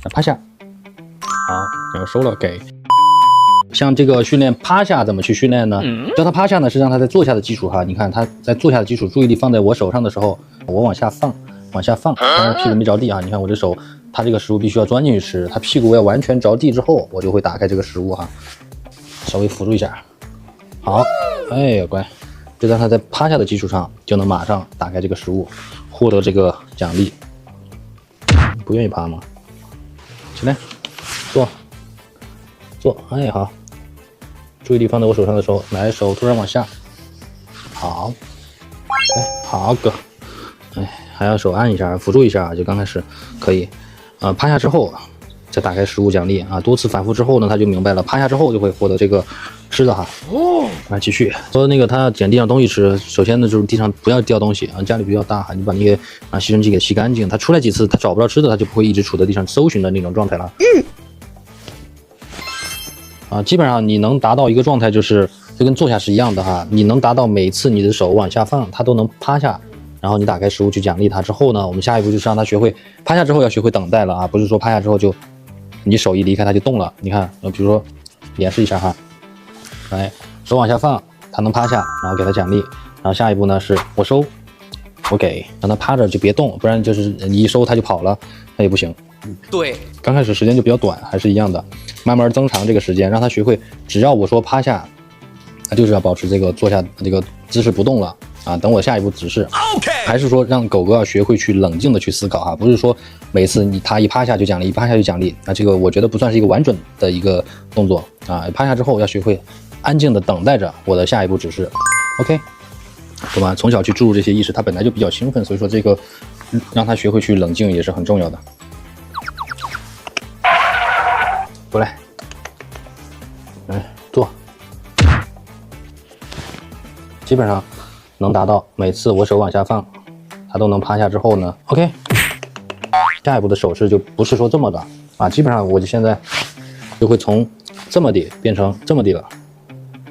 趴下，好，然后收了给。像这个训练趴下怎么去训练呢？教他趴下呢，是让他在坐下的基础哈。你看他在坐下的基础，注意力放在我手上的时候，我往下放，当然屁股没着地啊。你看我这手，他这个食物必须要钻进去吃，他屁股要完全着地之后，我就会打开这个食物哈，稍微辅助一下。好，哎，乖，就在他在趴下的基础上，就能马上打开这个食物，获得这个奖励。不愿意趴吗？起来，坐，哎，好。注意力放在我手上的时候，来手突然往下，好，哎，好哥，哎，还要手按一下，辅助一下，就刚开始可以，趴下之后再打开食物奖励啊，多次反复之后呢，他就明白了，趴下之后就会获得这个吃的哈。来继续说那个他捡地上东西吃，首先呢就是地上不要掉东西啊，家里比较大哈，你把那个吸尘器给吸干净，他出来几次他找不着吃的，他就不会一直处在地上搜寻的那种状态了。基本上你能达到一个状态，就是就跟坐下是一样的哈。你能达到每次你的手往下放，它都能趴下，然后你打开食物去奖励它之后呢，我们下一步就是让它学会趴下之后要学会等待了啊，不是说趴下之后就你手一离开它就动了。你看，比如说演示一下哈，来手往下放，它能趴下，然后给它奖励，然后下一步呢是我收，我给，让它趴着就别动，不然就是你一收它就跑了，那也不行。对，刚开始时间就比较短，还是一样的，慢慢增长这个时间，让他学会，只要我说趴下，他就是要保持这个坐下这个姿势不动了啊。等我下一步指示，还是说让狗狗要学会去冷静的去思考哈，不是说每次他一趴下就奖励，一趴下就奖励，那这个我觉得不算是一个完整的一个动作啊。趴下之后要学会安静的等待着我的下一步指示 ，OK， 懂吧？从小去注入这些意识，他本来就比较兴奋，所以说这个让他学会去冷静也是很重要的。过来，来坐，基本上能达到每次我手往下放，它都能趴下之后呢 ，OK， 下一步的手势就不是说这么的啊，基本上我就现在就会从这么地变成这么地了。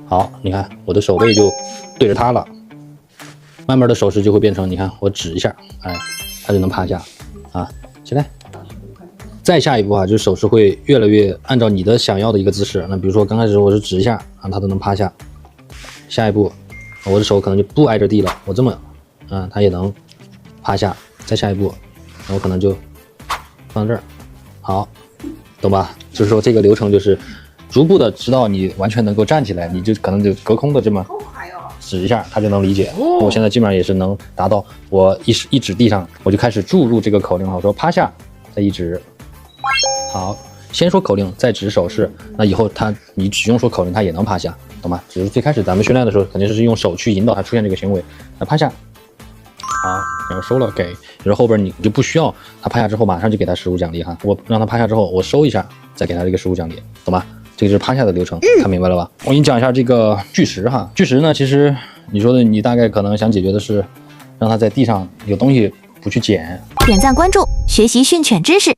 好，你看我的手背就对着它了，慢慢的手势就会变成，你看我指一下，哎，它就能趴下啊，起来。再下一步啊，就是手势会越来越按照你的想要的一个姿势。那比如说刚开始我是指一下啊，它都能趴下。下一步，我的手可能就不挨着地了，我这么，它也能趴下。再下一步，我可能就放这儿。好，懂吧？就是说这个流程就是逐步的，直到你完全能够站起来，你就可能就隔空的这么指一下，它就能理解。我现在基本上也是能达到，我一指地上，我就开始注入这个口令了。我说趴下，再一指。好，先说口令，再指手势。那以后你只用说口令，它也能趴下，懂吗？只是最开始咱们训练的时候，肯定是用手去引导它出现这个行为。那趴下，好，然后收了给。然后后边你就不需要它趴下之后马上就给它食物奖励哈。我让它趴下之后，我收一下，再给它这个食物奖励，懂吗？这个就是趴下的流程，看明白了吧？我给你讲一下这个拒食哈。拒食呢，其实你说的你大概可能想解决的是，让它在地上有东西不去捡。点赞关注，学习训犬知识。